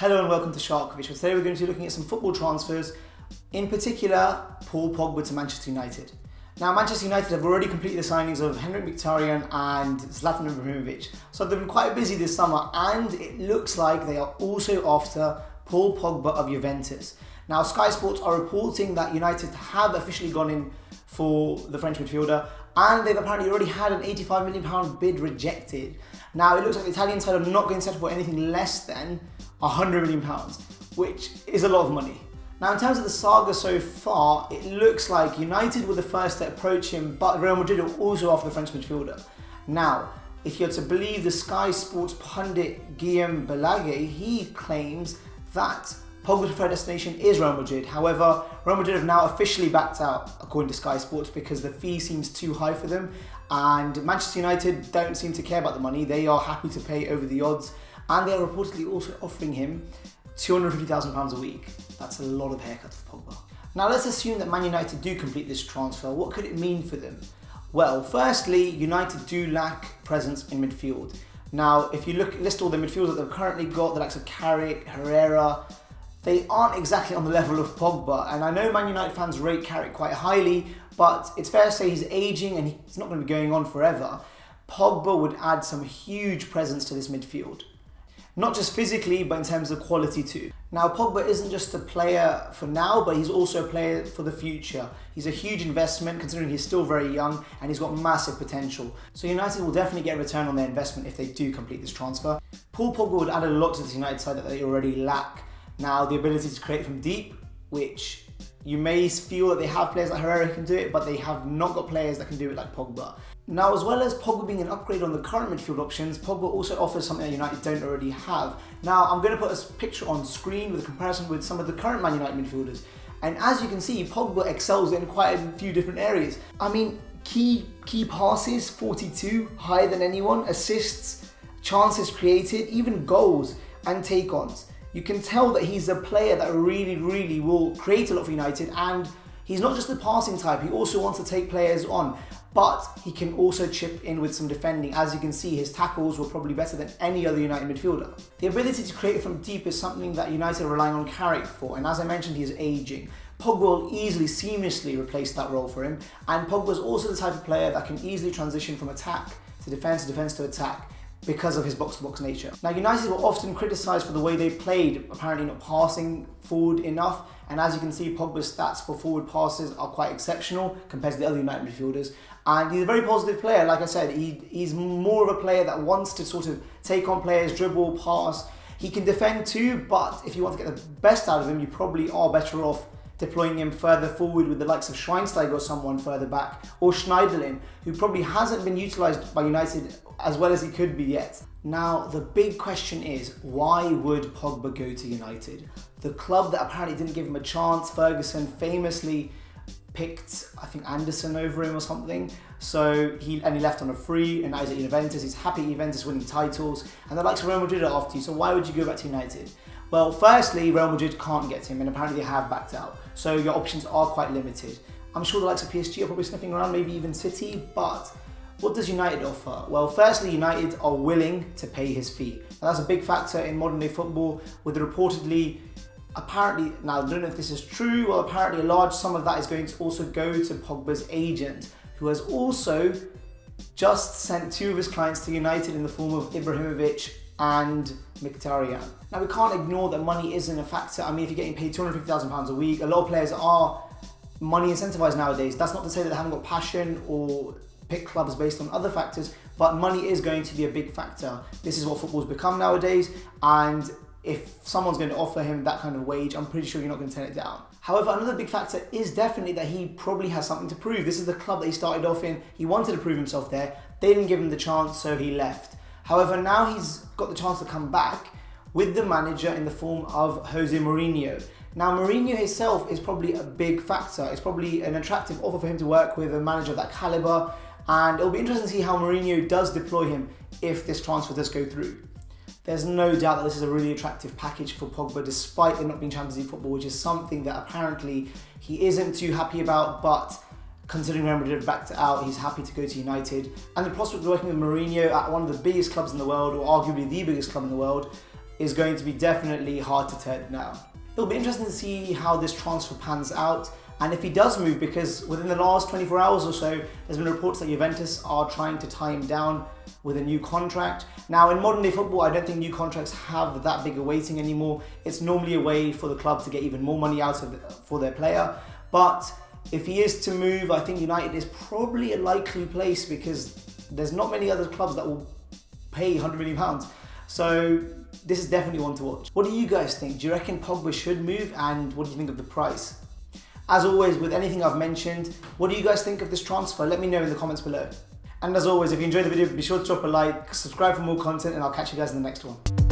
Hello and welcome to Shahkovic. Today we're going to be looking at some football transfers, in particular Paul Pogba to Manchester United. Now Manchester United have already completed the signings of Henrik Mkhitaryan and Zlatan Ibrahimovic, so they've been quite busy this summer and it looks like they are also after Paul Pogba of Juventus. Now Sky Sports are reporting that United have officially gone in for the French midfielder and they've apparently already had an £85 million bid rejected. Now it looks like the Italian side are not going to settle for anything less than £100 million, which is a lot of money. Now in terms of the saga so far, it looks like United were the first to approach him, but Real Madrid are also after the French midfielder. Now, if you're to believe the Sky Sports pundit Guillaume Balaguer, he claims that Pogba's preferred destination is Real Madrid. However, Real Madrid have now officially backed out, according to Sky Sports, because the fee seems too high for them, and Manchester United don't seem to care about the money. They are happy to pay over the odds, and they are reportedly also offering him £250,000 a week. That's a lot of haircut for Pogba. Now let's assume that Man United do complete this transfer. What could it mean for them? Well, firstly, United do lack presence in midfield. Now, if you list all the midfielders that they've currently got, the likes of Carrick, Herrera, they aren't exactly on the level of Pogba. And I know Man United fans rate Carrick quite highly, but it's fair to say he's aging and he's not going to be going on forever. Pogba would add some huge presence to this midfield. Not just physically, but in terms of quality too. Now, Pogba isn't just a player for now, but he's also a player for the future. He's a huge investment considering he's still very young and he's got massive potential. So United will definitely get a return on their investment if they do complete this transfer. Paul Pogba would add a lot to this United side that they already lack. Now, the ability to create from deep, which you may feel that they have players like Herrera who can do it, but they have not got players that can do it like Pogba. Now, as well as Pogba being an upgrade on the current midfield options, Pogba also offers something that United don't already have. Now, I'm going to put a picture on screen with a comparison with some of the current Man United midfielders. And as you can see, Pogba excels in quite a few different areas. I mean, key passes, 42, higher than anyone, assists, chances created, even goals and take-ons. You can tell that he's a player that really will create a lot for United, and he's not just the passing type, he also wants to take players on, but he can also chip in with some defending. As you can see, his tackles were probably better than any other United midfielder. The ability to create from deep is something that United are relying on Carrick for, and as I mentioned, he is aging. Pogba will easily, seamlessly replace that role for him, and Pogba is also the type of player that can easily transition from attack to defence to attack, because of his box-to-box nature. Now, United were often criticised for the way they played, apparently not passing forward enough, and as you can see, Pogba's stats for forward passes are quite exceptional compared to the other United midfielders, and he's a very positive player. Like I said, he's more of a player that wants to sort of take on players, dribble, pass. He can defend too, but if you want to get the best out of him, you probably are better off deploying him further forward with the likes of Schweinsteiger or someone further back, or Schneiderlin, who probably hasn't been utilised by United as well as he could be yet. Now, the big question is, why would Pogba go to United? The club that apparently didn't give him a chance, Ferguson famously picked, I think, Anderson over him or something. So he left on a free, and now he's at Juventus. He's happy at Juventus winning titles, and the likes of Real Madrid are after you, so why would you go back to United? Well, firstly, Real Madrid can't get him, and apparently they have backed out. So your options are quite limited. I'm sure the likes of PSG are probably sniffing around, maybe even City, but what does United offer? Well, firstly, United are willing to pay his fee. Now, that's a big factor in modern day football, with apparently, now I don't know if this is true, well, apparently a large sum of that is going to also go to Pogba's agent, who has also just sent two of his clients to United in the form of Ibrahimovic and Mkhitaryan. Now, we can't ignore that money isn't a factor. I mean, if you're getting paid £250,000 a week, a lot of players are money incentivized nowadays. That's not to say that they haven't got passion or pick clubs based on other factors, but money is going to be a big factor. This is what football's become nowadays, and if someone's going to offer him that kind of wage, I'm pretty sure you're not going to turn it down. However, another big factor is definitely that he probably has something to prove. This is the club that he started off in. He wanted to prove himself there. They didn't give him the chance, so he left. However, now he's got the chance to come back with the manager in the form of Jose Mourinho. Now, Mourinho himself is probably a big factor. It's probably an attractive offer for him to work with a manager of that caliber, and it'll be interesting to see how Mourinho does deploy him if this transfer does go through. There's no doubt that this is a really attractive package for Pogba, despite there not being Champions League football, which is something that apparently he isn't too happy about, but considering Real Madrid backed out, he's happy to go to United. And the prospect of working with Mourinho at one of the biggest clubs in the world, or arguably the biggest club in the world, is going to be definitely hard to turn down. It'll be interesting to see how this transfer pans out, and if he does move, because within the last 24 hours or so, there's been reports that Juventus are trying to tie him down with a new contract. Now, in modern day football, I don't think new contracts have that big a weighting anymore. It's normally a way for the club to get even more money out of for their player. But if he is to move, I think United is probably a likely place, because there's not many other clubs that will pay £100 million. So this is definitely one to watch. What do you guys think? Do you reckon Pogba should move, and what do you think of the price? As always, with anything I've mentioned, what do you guys think of this transfer? Let me know in the comments below. And as always, if you enjoyed the video, be sure to drop a like, subscribe for more content, and I'll catch you guys in the next one.